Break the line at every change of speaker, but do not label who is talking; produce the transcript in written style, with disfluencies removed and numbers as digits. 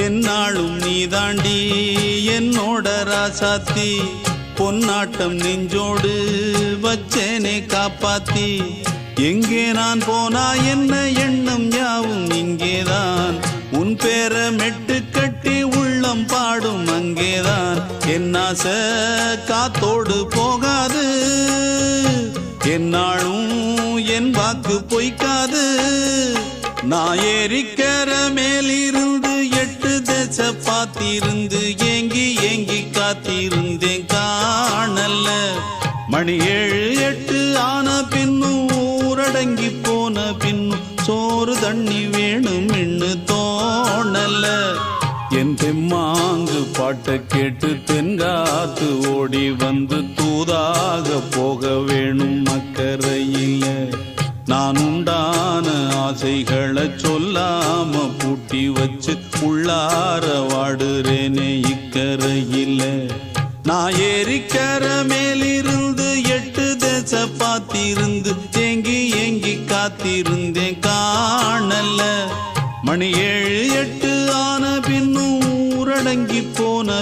என்னாலும் நீதாண்டி என்னோட ராசாத்தி பொன்னாட்டம் நெஞ்சோடு வச்சேனே காப்பாத்தி எங்கே நான் போனா என்ன எண்ணம் யாவும் இங்கேதான் உன் பேர மெட்டு கட்டி உள்ளம் பாடும் அங்கேதான் என் ஆசை காத்தோடு போகாது என்னாலும் என் வாக்கு பொய்க்காது நான் ஏறிக்கர மேலிருந்து 8 தேச பார்த்திருந்து ஏங்கி ஏங்கி காத்திருந்தேன் காணல்ல மணி 7 8 ஆன பின்னும் ஊரடங்கி போன பின்னும் சோறு தண்ணி வேணும் இன்னு தோணல என் தெம்மாங்கு பாட்டை கேட்டு தென்காத்து ஓடி வந்து தூதாக போக வேணும் அக்கறையில நான் உண்டான ஆசைகளை சொல்லாம பூட்டி வச்சு உள்ளார வாடுறேனே இக்கரையில நான் ஏறிக்கர மேலிருந்து 8 தேச பார்த்திருந்து ஏங்கி ஏங்கி காத்திருந்தேன் காணல மணி 7 8 ஆன பின்னும் ஊரடங்கி போன